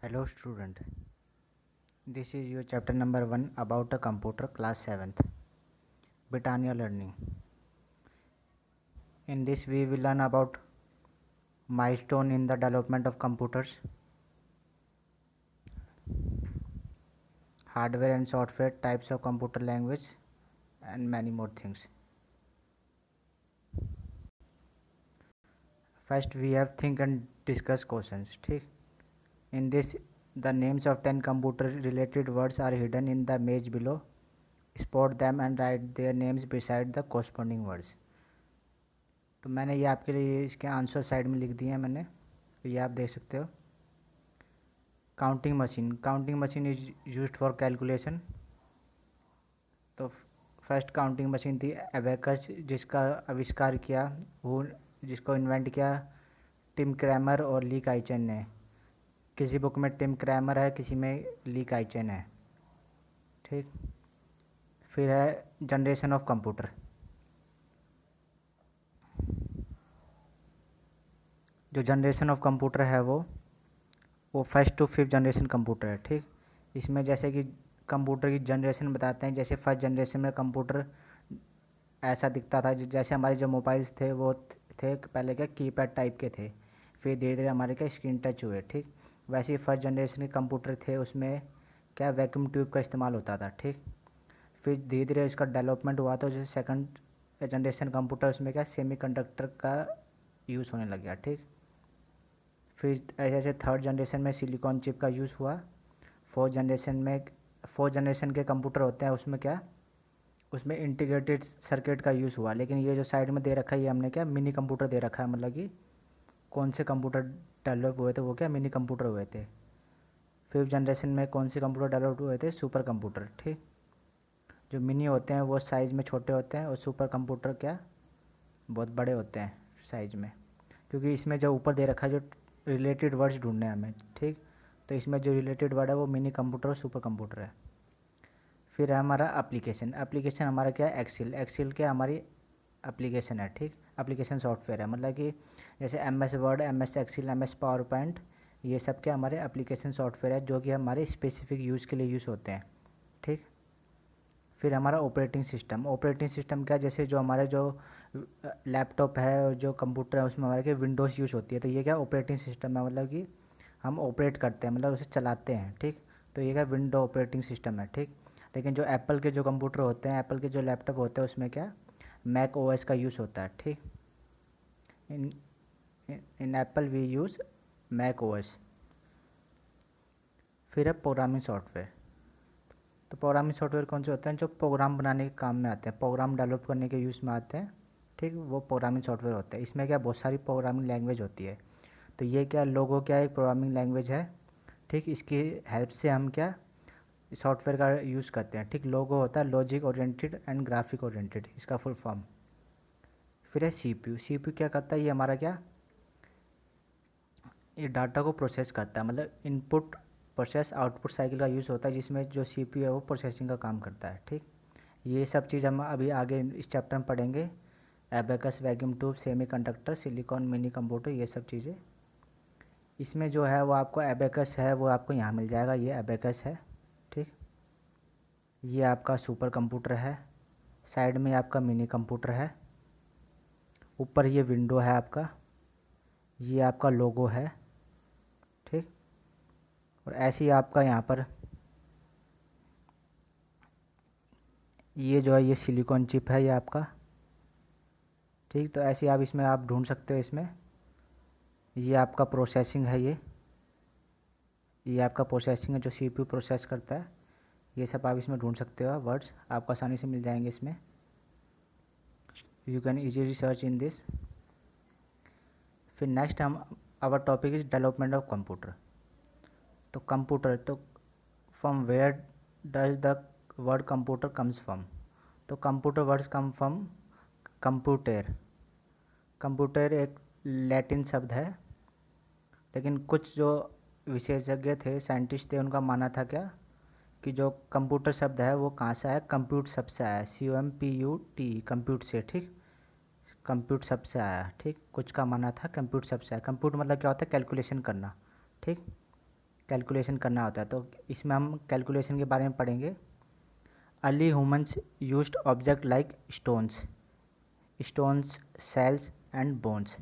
Hello student, this is your chapter number 1 about a computer class 7th, Britannia Learning. In this we will learn about milestone in the development of computers, hardware and software, types of computer language and many more things. First we have think and discuss questions. ठीक, in this the names of 10 computer related words are hidden in the image below. Spot them and write their names beside the corresponding words. तो मैंने ये आपके लिए इसके answer side में लिख दिए हैं मैंने, तो ये आप देख सकते हो. Counting machine is used for calculation. तो फर्स्ट काउंटिंग मशीन थी एबेकस, जिसका आविष्कार किया वो जिसको इन्वेंट किया टिम क्रैमर और ली काइचन ने. किसी बुक में टिम क्रैमर है, किसी में ली काइचन है. ठीक, फिर है जनरेशन ऑफ कंप्यूटर. जो जनरेशन ऑफ कंप्यूटर है वो first to fifth generation computer है. ठीक, इसमें जैसे कि कंप्यूटर की जनरेशन बताते हैं. जैसे फर्स्ट जनरेशन में कंप्यूटर ऐसा दिखता था, जैसे हमारे जो मोबाइल्स थे वो थे पहले क्या कीपैड टाइप के थे, फिर धीरे धीरे हमारे क्या स्क्रीन टच हुए. ठीक, वैसे ही फर्स्ट जनरेशन के कंप्यूटर थे, उसमें क्या वैक्यूम ट्यूब का इस्तेमाल होता था. ठीक, फिर धीरे धीरे इसका डेवलपमेंट हुआ, तो जैसे सेकंड जनरेशन कंप्यूटर उसमें क्या सेमीकंडक्टर का यूज़ होने लग गया. ठीक, फिर ऐसे ऐसे थर्ड जनरेशन में सिलिकॉन चिप का यूज़ हुआ. फोर्थ जनरेशन के कंप्यूटर होते हैं, उसमें क्या उसमें इंटीग्रेटेड सर्किट का यूज़ हुआ. लेकिन ये जो साइड में दे रखा है ये हमने क्या मिनी कंप्यूटर दे रखा है, मतलब कि कौन से कंप्यूटर डेवलप हुए थे वो क्या मिनी कंप्यूटर हुए थे. फिफ्थ जनरेशन में कौन से कंप्यूटर डेवलप हुए थे सुपर कंप्यूटर. ठीक, जो मिनी होते हैं वो साइज़ में छोटे होते हैं और सुपर कंप्यूटर क्या बहुत बड़े होते हैं साइज़ में. क्योंकि इसमें जो ऊपर दे रखा है जो रिलेटेड वर्ड्स ढूंढने हैं हमें. ठीक, तो इसमें जो रिलेटेड वर्ड है वो मिनी कंप्यूटर और सुपर कंप्यूटर है. फिर है हमारा एप्लीकेशन हमारा क्या है एक्सेल क्या हमारी एप्लीकेशन है. ठीक, एप्लीकेशन सॉफ्टवेयर है, मतलब कि जैसे MS Word, MS Excel, MS PowerPoint, ये सब क्या हमारे एप्लीकेशन सॉफ्टवेयर है जो कि हमारे स्पेसिफिक यूज़ के लिए यूज़ होते हैं. ठीक, फिर हमारा ऑपरेटिंग सिस्टम क्या जैसे जो हमारे जो लैपटॉप है और जो कंप्यूटर है उसमें हमारे क्या विंडोज़ यूज़ होती है, तो ये क्या ऑपरेटिंग सिस्टम है, मतलब कि हम ऑपरेट करते हैं, मतलब उसे चलाते हैं. ठीक, तो ये क्या विंडो ऑपरेटिंग सिस्टम है. ठीक, लेकिन जो एप्पल के जो कंप्यूटर होते हैं, एप्पल के जो लैपटॉप होते हैं उसमें क्या मैक OS का यूज़ होता है. ठीक, in in Apple we use Mac OS. फिर है प्रोग्रामिंग सॉफ्टवेयर. तो प्रोग्रामिंग सॉफ्टवेयर कौन से होते हैं जो प्रोग्राम बनाने के काम में आते हैं, प्रोग्राम डेवलप करने के यूज़ में आते हैं. ठीक, वो प्रोग्रामिंग सॉफ्टवेयर होता है. इसमें क्या बहुत सारी प्रोग्रामिंग लैंग्वेज होती है. तो ये क्या लोगो क्या एक प्रोग्रामिंग लैंग्वेज है. ठीक, इसकी हेल्प से हम क्या सॉफ्टवेयर का यूज़ करते हैं. ठीक, लोगो होता है logic oriented and graphic oriented, इसका फुल फॉर्म. फिर है CPU क्या करता है, ये हमारा क्या ये डाटा को प्रोसेस करता है, मतलब इनपुट प्रोसेस आउटपुट साइकिल का यूज़ होता है, जिसमें जो CPU है वो प्रोसेसिंग का काम करता है. ठीक, ये सब चीज़ हम अभी आगे इस चैप्टर में पढ़ेंगे. Abacus, vacuum tube, semiconductor, silicon, mini computer, ये सब चीज़ें. इसमें जो है वो आपको एबेकस है वो आपको यहाँ मिल जाएगा, ये एबेकस है. ठीक, ये आपका सुपर कंप्यूटर है, साइड में आपका मिनी कंप्यूटर है, ऊपर ये विंडो है आपका, ये आपका लोगो है. ठीक, और ऐसे ही आपका यहाँ पर ये जो है ये सिलिकॉन चिप है ये आपका. ठीक, तो ऐसे आप इसमें आप ढूंढ सकते हो. इसमें ये आपका प्रोसेसिंग है, ये आपका प्रोसेसिंग है जो CPU प्रोसेस करता है. ये सब आप इसमें ढूंढ सकते हो, वर्ड्स आपको आसानी से मिल जाएंगे इसमें. You can easily search in this. फिर नेक्स्ट हम our topic is development of computer. तो कंप्यूटर तो from where does the word computer comes from. तो computer words come from computer. Computer एक लैटिन शब्द है, लेकिन कुछ जो विशेषज्ञ थे, साइंटिस्ट थे, उनका मानना था क्या कि जो कंप्यूटर शब्द है वो कहाँ से आया, कंप्यूट शब्द से आया, COMPUT, कंप्यूट से. ठीक, कंप्यूट शब्द से आया. ठीक, कुछ का मानना था कंप्यूट शब्द से आया. कंप्यूट मतलब क्या होता है कैलकुलेशन करना. ठीक, कैलकुलेशन करना होता है। तो इसमें हम कैलकुलेशन के बारे में पढ़ेंगे। Early humans used object like stones, shells and bones.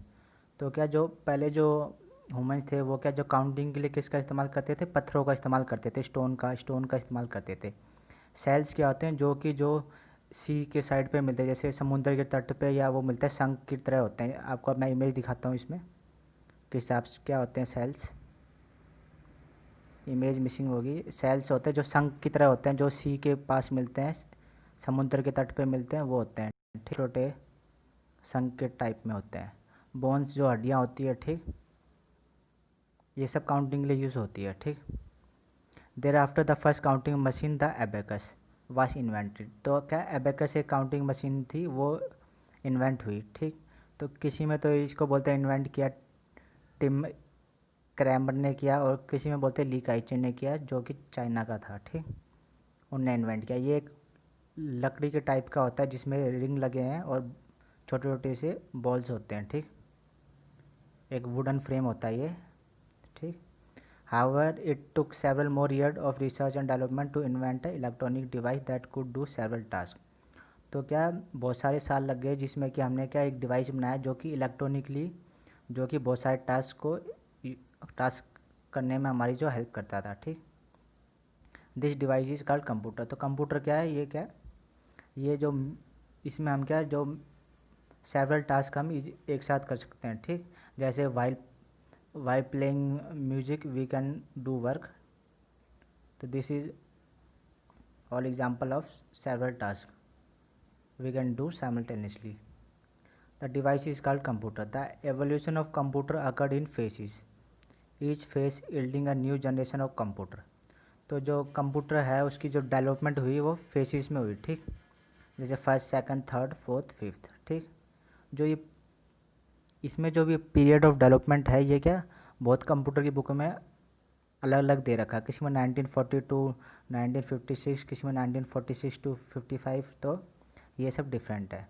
तो क्या जो पहले जो ह्यूमन्स थे वो क्या जो काउंटिंग के लिए किसका इस्तेमाल करते थे? पत्थरों का इस्तेमाल करते थे, स्टोन का इस्तेमाल करते थे। सेल्स क्या होते हैं? जो सी के साइड पे मिलते हैं, जैसे समुद्र के तट पे, या वो मिलते हैं शंख की तरह होते हैं। आपको मैं इमेज दिखाता हूँ इसमें किस हिसाब से क्या होते हैं सेल्स। इमेज मिसिंग होगी। सेल्स होते हैं जो शंख की तरह होते हैं, जो सी के पास मिलते हैं, समुद्र के तट पे मिलते हैं, वो होते हैं ठीक, छोटे शंख के टाइप में होते हैं। बोन्स जो हड्डियाँ होती है, ठीक, ये सब काउंटिंग के लिए यूज़ होती है, ठीक। There after the first counting machine the abacus was invented. तो क्या एबेकस एक काउंटिंग मशीन थी, वो इन्वेंट हुई, ठीक। तो किसी में तो इसको बोलते हैं इन्वेंट किया टिम क्रैमर ने किया, और किसी में बोलते हैं ली काइचे ने किया, जो कि चाइना का था, ठीक। उनने इन्वेंट किया। ये एक लकड़ी के टाइप का होता है जिसमें रिंग लगे हैं और छोटे छोटे से बॉल्स होते हैं, ठीक। एक वुडन फ्रेम होता है ये, ठीक। However, it took several more years of research and development to invent an electronic device that could do several tasks. तो क्या बहुत सारे साल लग गए जिसमें कि हमने क्या एक डिवाइस बनाया जो कि इलेक्ट्रॉनिकली, जो कि बहुत सारे टास्क करने में हमारी जो हेल्प करता था, ठीक। This device is called computer. तो कंप्यूटर क्या है? ये क्या, ये जो इसमें हम क्या जो सेवरल टास्क हम एक साथ कर सकते हैं, ठीक। जैसे while playing music we can do work. So this is all example of several tasks we can do simultaneously. The device is called computer. The evolution of computer occurred in phases, each phase yielding a new generation of computer. तो जो computer है उसकी जो development हुई वो faces में हुई, ठीक। जैसे first, second, third, fourth, fifth, ठीक। जो ये इसमें जो भी पीरियड ऑफ डेवलपमेंट है, ये क्या बहुत कंप्यूटर की बुक में अलग अलग दे रखा है। किसी में 1942, 1956, किसी में 1946 to 55। तो ये सब डिफरेंट है।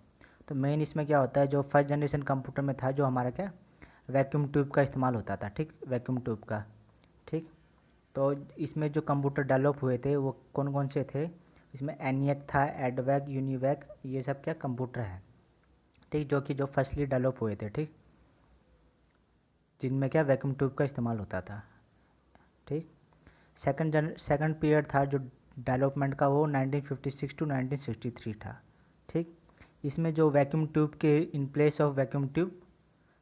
तो मेन इसमें क्या होता है, जो फर्स्ट जनरेशन कंप्यूटर में था, जो हमारा क्या वैक्यूम ट्यूब का इस्तेमाल होता था, ठीक, वैक्यूम ट्यूब का, ठीक। तो इसमें जो कंप्यूटर डेवलप हुए थे वो कौन कौन से थे? इसमें एनियक था, एडवैक, यूनिवैक, ये सब क्या कंप्यूटर है, ठीक, जो कि जो फर्स्टली डेवलप हुए थे, ठीक, जिनमें क्या वैक्यूम ट्यूब का इस्तेमाल होता था, ठीक। सेकंड पीरियड था जो डेवलपमेंट का, वो 1956 to 1963 था, ठीक। इसमें जो वैक्यूम ट्यूब के in place of vacuum tube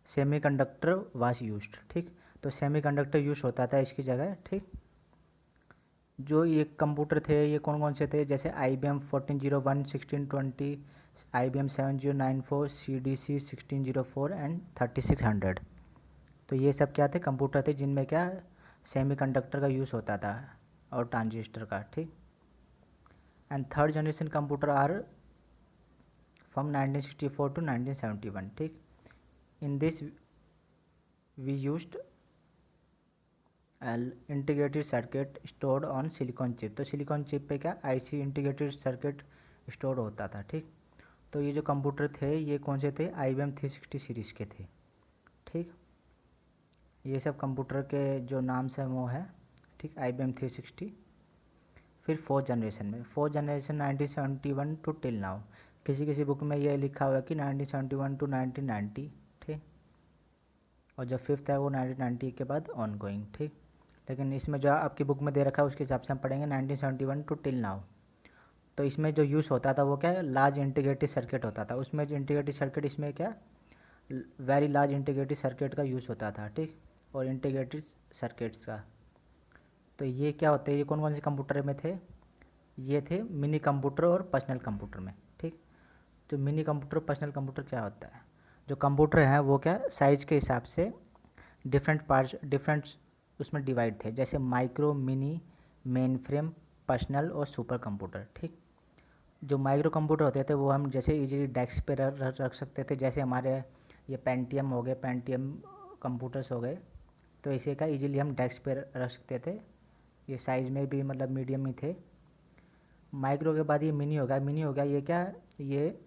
semiconductor was used, ठीक। तो सेमीकंडक्टर यूज होता था इसकी जगह, ठीक। जो ये कंप्यूटर थे ये कौन कौन से थे? जैसे IBM 1401, 1620, IBM 7094, CDC 1604 एंड 3600। तो ये सब क्या थे? कंप्यूटर थे जिनमें क्या सेमीकंडक्टर का यूज़ होता था और ट्रांजिस्टर का, ठीक। And third generation computer are from 1964 to 1971, ठीक। In this we used integrated circuit stored on silicon chip. तो सिलिकॉन चिप पे क्या IC इंटीग्रेटेड सर्किट स्टोर होता था, ठीक। तो ये जो कंप्यूटर थे ये कौन से थे? IBM 360 सीरीज़ के थे, ठीक। ये सब कंप्यूटर के जो नाम से वो है, ठीक, IBM 360। फिर fourth generation 1971 to till now. किसी किसी बुक में ये लिखा हुआ है कि 1971 to 1990, ठीक। और जो फिफ्थ है वो 1990 के बाद ऑन गोइंग, ठीक। लेकिन इसमें जो आपकी बुक में दे रखा है उसके हिसाब से हम पढ़ेंगे 1971 टू टिल नाउ। तो इसमें जो यूज़ होता था वो क्या है? लार्ज इंटीग्रेटेड सर्किट होता था। उसमें जो इंटीग्रेटेड सर्किट, इसमें क्या वेरी लार्ज इंटीग्रेटेड सर्किट का यूज़ होता था, ठीक। और इंटीग्रेटेड सर्किट्स का, तो ये क्या होते हैं? ये कौन कौन से कंप्यूटर में थे? ये थे मिनी कंप्यूटर और पर्सनल कंप्यूटर में, ठीक। तो मिनी कंप्यूटर और पर्सनल कंप्यूटर क्या होता है? जो कंप्यूटर हैं वो क्या साइज़ के हिसाब से डिफरेंट पार्ट्स, डिफरेंट उसमें डिवाइड थे, जैसे micro, mini, main frame, personal और सुपर कंप्यूटर, ठीक। जो माइक्रो कंप्यूटर होते थे वो हम जैसे इजीली डेस्क पे रख सकते थे, जैसे हमारे ये पेंटियम हो गए, पेंटियम कंप्यूटर्स हो गए। तो इसे का इजीली हम डेस्क पे रख सकते थे। ये साइज़ में भी मतलब मीडियम ही थे। माइक्रो के बाद ये मिनी हो गया। मिनी हो गया ये क्या, ये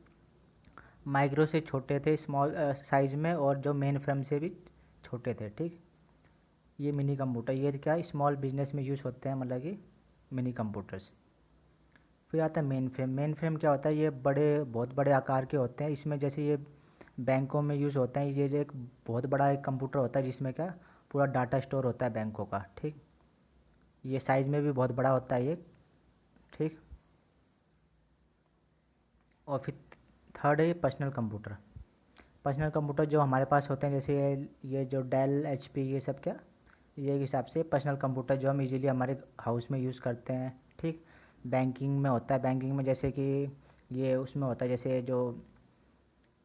माइक्रो से छोटे थे, स्मॉल साइज़ में, और जो मेन फ्रेम से भी छोटे थे, ठीक। ये मिनी कंप्यूटर, ये क्या स्मॉल बिजनेस में यूज़ होते हैं, मतलब कि मिनी कंप्यूटर्स। फिर आता है मेन फ्रेम। मेन फ्रेम क्या होता है, ये बड़े बहुत बड़े आकार के होते हैं। इसमें जैसे ये बैंकों में यूज़ होते हैं, ये जो एक बहुत बड़ा एक कंप्यूटर होता है जिसमें क्या पूरा डाटा स्टोर होता है बैंकों का, ठीक। ये साइज़ में भी बहुत बड़ा होता है ये, ठीक। और फिर थर्ड है पर्सनल कंप्यूटर। पर्सनल कंप्यूटर जो हमारे पास होते हैं, जैसे ये जो डेल HP ये सब क्या, ये हिसाब से पर्सनल कंप्यूटर जो हम इजीली हमारे हाउस में यूज़ करते हैं, ठीक। बैंकिंग में होता है, बैंकिंग में जैसे कि ये उसमें होता है, जैसे जो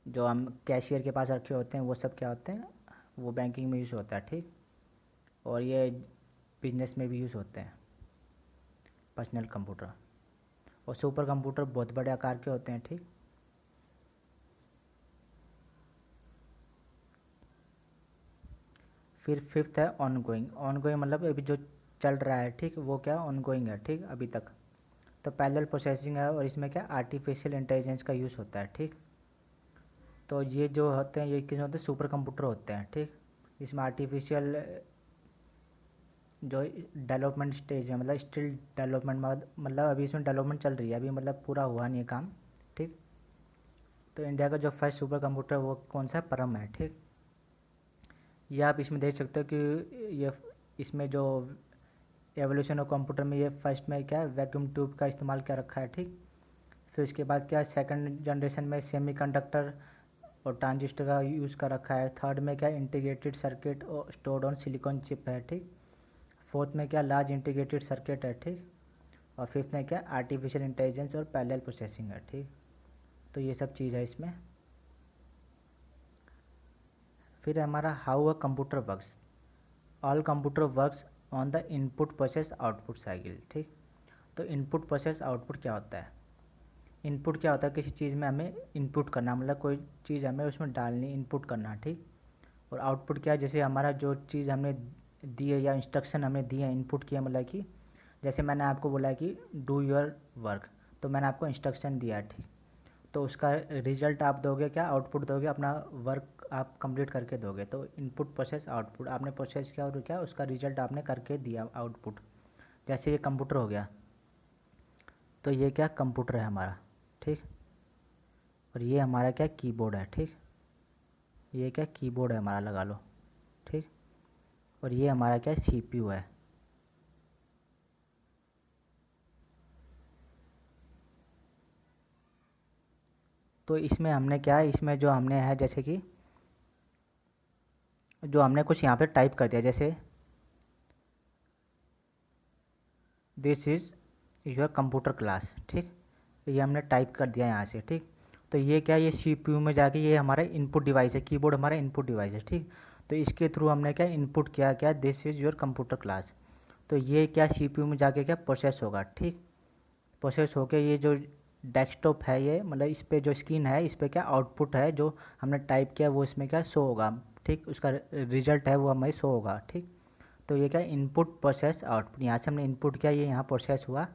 जो हम कैशियर के पास रखे होते हैं वो सब क्या होते हैं, वो बैंकिंग में यूज़ होता है, ठीक। और ये बिजनेस में भी यूज़ होते हैं पर्सनल कंप्यूटर। और सुपर कंप्यूटर बहुत बड़े आकार के होते हैं, ठीक। फिर फिफ्थ है ऑन गोइंग। ऑन गोइंग मतलब अभी जो चल रहा है, ठीक, वो क्या ऑन गोइंग है, ठीक, अभी तक। तो पैरेलल प्रोसेसिंग है, और इसमें क्या आर्टिफिशियल इंटेलिजेंस का यूज़ होता है, ठीक। तो ये जो होते हैं ये किस होते हैं, सुपर कंप्यूटर होते हैं, ठीक। इसमें आर्टिफिशियल जो डेवलपमेंट स्टेज है, मतलब स्टिल डेवलपमेंट, मतलब अभी इसमें डेवलपमेंट चल रही है, अभी मतलब पूरा हुआ नहीं है काम, ठीक। तो इंडिया का जो फर्स्ट सुपर कंप्यूटर वो कौन सा है, परम है, ठीक। ये आप इसमें देख सकते हो कि ये इसमें जो एवोल्यूशन ऑफ कंप्यूटर में ये फर्स्ट में क्या है, वैक्यूम ट्यूब का इस्तेमाल क्या रखा है, ठीक। फिर उसके बाद क्या सेकंड जनरेशन में सेमीकंडक्टर और ट्रांजिस्टर का यूज़ कर रखा है। थर्ड में क्या इंटीग्रेटेड सर्किट और स्टोर्ड ऑन सिलिकॉन चिप है, ठीक। फोर्थ में क्या लार्ज इंटीग्रेटेड सर्किट है, ठीक। और फिफ्थ में क्या आर्टिफिशियल इंटेलिजेंस और पैरेलल प्रोसेसिंग है, ठीक। तो ये सब चीज़ है इसमें। फिर हमारा how a computer works. All computer works on the input process output cycle, ठीक। तो इनपुट प्रोसेस आउटपुट क्या होता है, इनपुट क्या होता है, किसी चीज़ में हमें इनपुट करना, मतलब कोई चीज़ हमें उसमें डालनी, इनपुट करना, ठीक। और आउटपुट क्या है, जैसे हमारा जो चीज़ हमने दी है या इंस्ट्रक्शन हमें दिए हैं, इनपुट किया, मतलब कि जैसे मैंने आपको बोला कि डू योर वर्क, तो मैंने आपको इंस्ट्रक्शन दिया है, ठीक। तो उसका रिजल्ट आप दोगे क्या, आउटपुट दोगे, अपना वर्क आप कंप्लीट करके दोगे। तो इनपुट प्रोसेस आउटपुट, आपने प्रोसेस किया और क्या उसका रिजल्ट आपने करके दिया, आउटपुट। जैसे ये कंप्यूटर हो गया, तो ये क्या कंप्यूटर है हमारा, ठीक। और ये हमारा क्या कीबोर्ड है, ठीक। ये क्या कीबोर्ड है हमारा, लगा लो, ठीक। और ये हमारा क्या CPU है। तो इसमें हमने क्या है, इसमें जो हमने है जैसे कि जो हमने कुछ यहाँ पे टाइप कर दिया, जैसे this is your computer class, ठीक। ये हमने टाइप कर दिया यहाँ से, ठीक। तो ये क्या, ये CPU में जाके ये हमारा इनपुट डिवाइस है, कीबोर्ड हमारा इनपुट डिवाइस है, ठीक। तो इसके थ्रू हमने क्या इनपुट किया, क्या this is your computer class. तो ये क्या CPU में जाके क्या प्रोसेस होगा, ठीक। प्रोसेस होके ये जो डेस्कटॉप है, ये मतलब इस पे जो स्क्रीन है, इस पे क्या आउटपुट है जो हमने टाइप किया वो इसमें क्या शो होगा, ठीक। उसका रिजल्ट है वो हमें शो होगा, ठीक। तो ये क्या इनपुट प्रोसेस आउटपुट, यहाँ से हमने इनपुट किया, ये यहाँ प्रोसेस हुआ,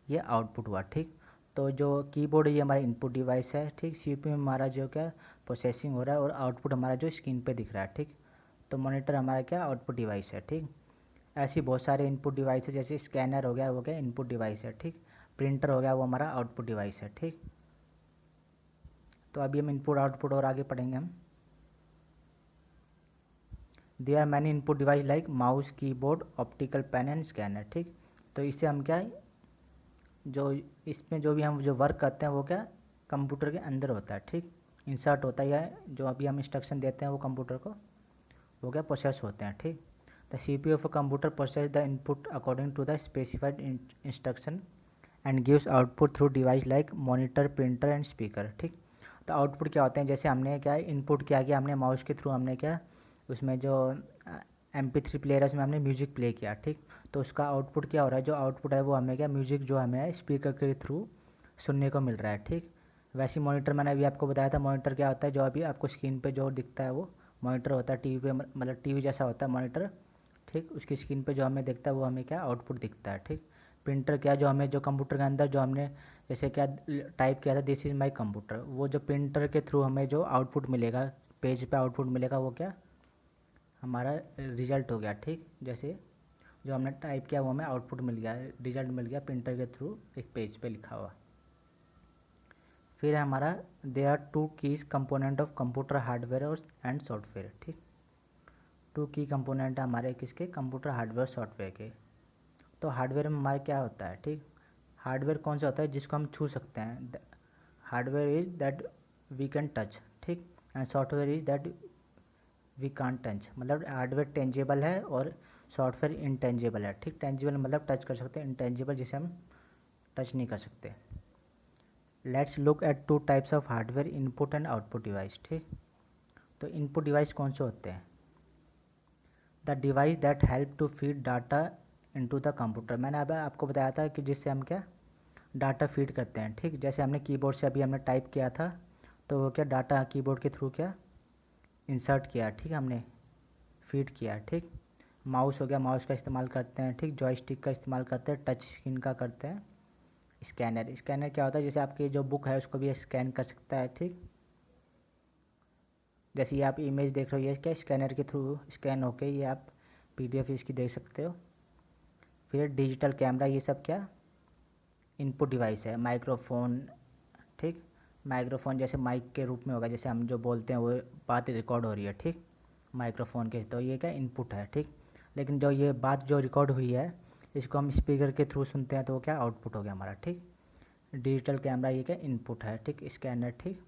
ये आउटपुट हुआ, ठीक। तो जो कीबोर्ड है ये हमारा इनपुट डिवाइस है, ठीक। CPU में हमारा जो क्या प्रोसेसिंग हो रहा है, और आउटपुट हमारा जो स्क्रीन पे दिख रहा है, ठीक। तो मॉनिटर हमारा क्या आउटपुट डिवाइस है, ठीक। ऐसी बहुत सारे इनपुट डिवाइस है, जैसे स्कैनर हो गया वो क्या इनपुट डिवाइस है, ठीक। प्रिंटर हो गया वो हमारा आउटपुट डिवाइस है, ठीक। तो अभी हम इनपुट आउटपुट और आगे पढ़ेंगे हम। There are many input device like mouse, keyboard, optical pen and scanner, ठीक। तो इससे हम क्या जो इसमें जो भी हम जो वर्क करते हैं वो क्या कंप्यूटर के अंदर होता है, ठीक। इंसर्ट होता है, या जो अभी हम इंस्ट्रक्शन देते हैं वो कंप्यूटर को, वो क्या प्रोसेस होते हैं, ठीक। The CPU of a computer process the input according to the specified instruction and gives output through device like monitor, printer and speaker, ठीक। तो आउटपुट क्या होते हैं, जैसे हमने क्या इनपुट किया गया, हमने माउस के थ्रू हमने क्या उसमें जो MP3 प्लेयर है उसमें हमने म्यूज़िक प्ले किया, ठीक। तो उसका आउटपुट क्या हो रहा है, जो आउटपुट है वो हमें क्या म्यूज़िक जो हमें स्पीकर के थ्रू सुनने को मिल रहा है, ठीक। वैसे मॉनिटर मैंने अभी आपको बताया था, मॉनिटर क्या होता है, जो अभी आपको स्क्रीन पे जो दिखता है वो मॉनिटर होता है। टीवी पे मतलब टीवी जैसा होता है मॉनिटर, ठीक। उसकी स्क्रीन पे जो हमें दिखता है वो हमें क्या आउटपुट दिखता है, ठीक। प्रिंटर क्या जो हमें जो कंप्यूटर के अंदर जो हमने जैसे क्या टाइप किया था दिस इज़ माई कंप्यूटर, वो जो प्रिंटर के थ्रू हमें जो आउटपुट मिलेगा, पेज पे आउटपुट मिलेगा वो क्या हमारा रिजल्ट हो गया, ठीक। जैसे जो हमने टाइप किया वो हमें आउटपुट मिल गया, रिजल्ट मिल गया प्रिंटर के थ्रू एक पेज पे लिखा हुआ। फिर हमारा there are two keys component of computer hardware और एंड सॉफ्टवेयर, ठीक। टू की कंपोनेंट है हमारे किसके, कंप्यूटर हार्डवेयर सॉफ्टवेयर के। तो हार्डवेयर में हमारे क्या होता है, ठीक। हार्डवेयर कौन सा होता है जिसको हम छू सकते हैं, hardware is that we can touch, ठीक। And software is that we can't touch. मतलब हार्डवेयर टेंजेबल है और सॉफ्टवेयर इनटेंजेबल है, ठीक। टेंजेबल मतलब टच कर सकते हैं, इनटेंजेबल जिसे हम टच नहीं कर सकते। Let's look at two types of hardware, input and output device, ठीक। तो इनपुट डिवाइस कौन से होते हैं, the device that help to feed data into the computer. मैंने अब आपको बताया था कि जिससे हम क्या डाटा फीड करते हैं, ठीक। जैसे हमने कीबोर्ड से अभी हमने टाइप किया था तो वो क्या डाटा कीबोर्ड के थ्रू क्या इंसर्ट किया, ठीक। हमने फीड किया, ठीक। माउस हो गया, माउस का इस्तेमाल करते हैं, ठीक। जॉयस्टिक का इस्तेमाल करते हैं, टच स्क्रीन का करते हैं। स्कैनर, स्कैनर क्या होता है, जैसे आपकी जो बुक है उसको भी स्कैन कर सकता है, ठीक। जैसे ये आप इमेज देख रहे हो, ये क्या स्कैनर के थ्रू स्कैन होके ये आप PDF इसकी देख सकते हो। फिर डिजिटल कैमरा, ये सब क्या इनपुट डिवाइस है। माइक्रोफोन, ठीक। माइक्रोफोन जैसे माइक के रूप में होगा, जैसे हम जो बोलते हैं वो बात रिकॉर्ड हो रही है, ठीक। माइक्रोफोन के, तो ये क्या इनपुट है, ठीक। लेकिन जो ये बात जो रिकॉर्ड हुई है इसको हम स्पीकर के थ्रू सुनते हैं तो वो क्या आउटपुट हो गया हमारा, ठीक। डिजिटल कैमरा ये क्या इनपुट है, ठीक। स्कैनर, ठीक।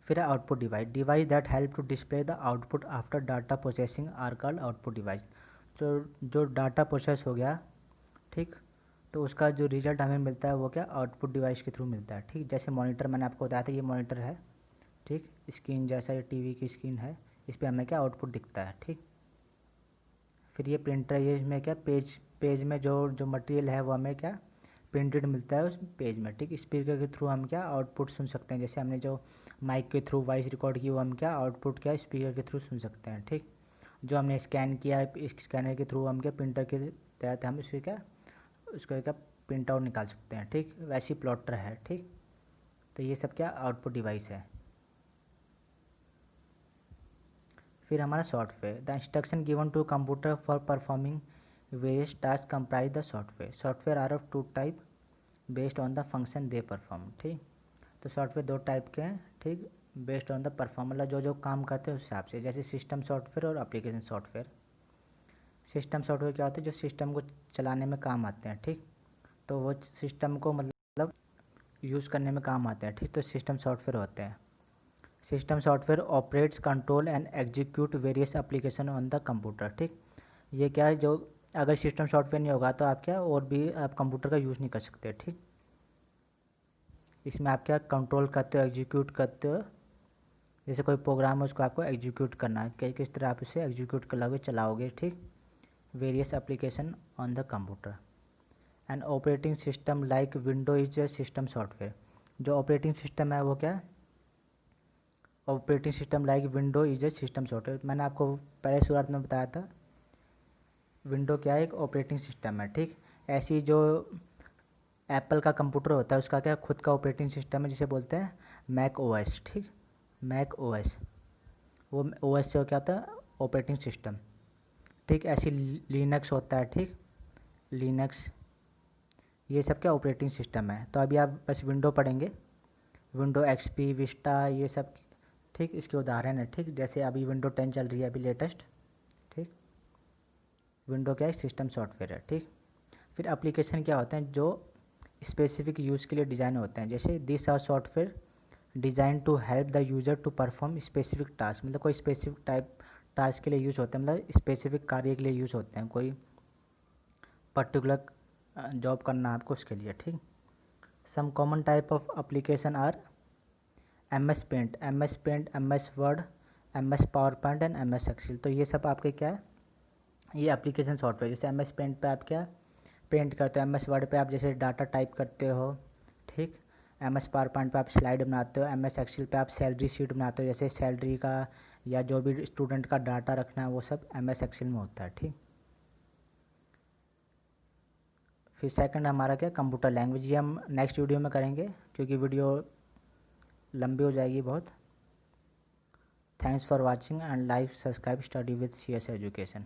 फिर output device, device that help to display the output after data processing are called output device. जो डाटा प्रोसेस हो गया, ठीक, तो उसका जो रिजल्ट हमें मिलता है वो क्या आउटपुट डिवाइस के थ्रू मिलता है, ठीक। जैसे मॉनिटर मैंने आपको बताया था, ये मॉनिटर है, ठीक। स्क्रीन जैसा ये TV की स्क्रीन है, इस पर हमें क्या आउटपुट दिखता है, ठीक। फिर ये प्रिंटर, ये इसमें क्या पेज पेज में जो जो मटेरियल है वो हमें क्या प्रिंटेड मिलता है उस पेज में, ठीक। स्पीकर के थ्रू हम क्या आउटपुट सुन सकते हैं, जैसे हमने जो माइक के थ्रू वॉइस रिकॉर्ड की वो हम क्या आउटपुट क्या स्पीकर के थ्रू सुन सकते हैं, ठीक। जो हमने स्कैन किया है इस स्कैनर के थ्रू हम क्या प्रिंटर के तहत हम उसके क्या उसका क्या प्रिंट आउट निकाल सकते हैं, ठीक। वैसी प्लॉटर है, ठीक। तो ये सब क्या आउटपुट डिवाइस है। फिर हमारा software, the instruction given to computer for performing various task comprise the software. Software are of two type based on the function they perform, ठीक। तो सॉफ्टवेयर दो टाइप के हैं, ठीक। बेस्ड ऑन द परफॉर्म मतलब जो जो काम करते हैं उस हिसाब से, जैसे सिस्टम सॉफ्टवेयर और एप्लीकेशन सॉफ्टवेयर। सिस्टम सॉफ्टवेयर क्या होता है, जो सिस्टम को चलाने में काम आते हैं, ठीक। तो वो सिस्टम को मतलब यूज़ करने में काम आते हैं, ठीक। तो सिस्टम सॉफ्टवेयर होते हैं। System software operates control and execute various application on the computer, ठीक। ये क्या है, जो अगर सिस्टम सॉफ्टवेयर नहीं होगा तो आप क्या और भी आप कंप्यूटर का यूज़ नहीं कर सकते, ठीक। इसमें आप क्या कंट्रोल करते हो, एग्जीक्यूट करते हो। जैसे कोई प्रोग्राम है उसको आपको एग्जीक्यूट करना है, किस तरह आप उसे एग्जीक्यूट करोगे, चलाओगे, ठीक। Various application on the computer. And operating system like window is a system software. जो ऑपरेटिंग सिस्टम है वो क्या operating system like window is a system software. मैंने आपको पहले शुरुआत में बताया था विंडो क्या है, एक ऑपरेटिंग सिस्टम है, ठीक। ऐसी जो एप्पल का कंप्यूटर होता है उसका क्या खुद का ऑपरेटिंग सिस्टम है जिसे बोलते हैं मैक OS, ठीक। मैक OS, वो OS से क्या होता है ऑपरेटिंग सिस्टम, ठीक। ऐसी लिनक्स होता है, ठीक। लिनक्स, ये सब क्या ऑपरेटिंग सिस्टम है। तो अभी आप बस विंडो पढ़ेंगे, विंडो XP विस्टा ये सब, ठीक। इसके उदाहरण है, ठीक। जैसे अभी विंडो 10 चल रही है अभी लेटेस्ट, ठीक। विंडो क्या है सिस्टम सॉफ्टवेयर है, ठीक। फिर एप्लीकेशन क्या होते हैं जो स्पेसिफिक यूज़ के लिए डिज़ाइन होते हैं, जैसे this are software design to help the user to perform specific task. मतलब कोई स्पेसिफिक टाइप टास्क के लिए यूज़ होते हैं, मतलब स्पेसिफिक कार्य के लिए यूज़ होते हैं, कोई पर्टिकुलर जॉब करना आपको उसके लिए, ठीक। Some common type of application are MS Paint, MS Word, MS PowerPoint and MS Excel. तो ये सब आपके क्या है ये एप्लीकेशन सॉफ्टवेयर। जैसे MS पेंट पे आप क्या पेंट करते हो, MS वर्ड पे आप जैसे डाटा टाइप करते हो, ठीक। MS पावर पॉइंट पे आप स्लाइड बनाते हो, MS एक्सेल पे आप सैलरी शीट बनाते हो, जैसे सैलरी का या जो भी स्टूडेंट का डाटा रखना है वो सब MS एक्सेल में होता है, ठीक। फिर सेकंड हमारा क्या कंप्यूटर लैंग्वेज, ये हम नेक्स्ट वीडियो में करेंगे क्योंकि वीडियो लंबी हो जाएगी बहुत। Thanks for watching and like subscribe study with CS education.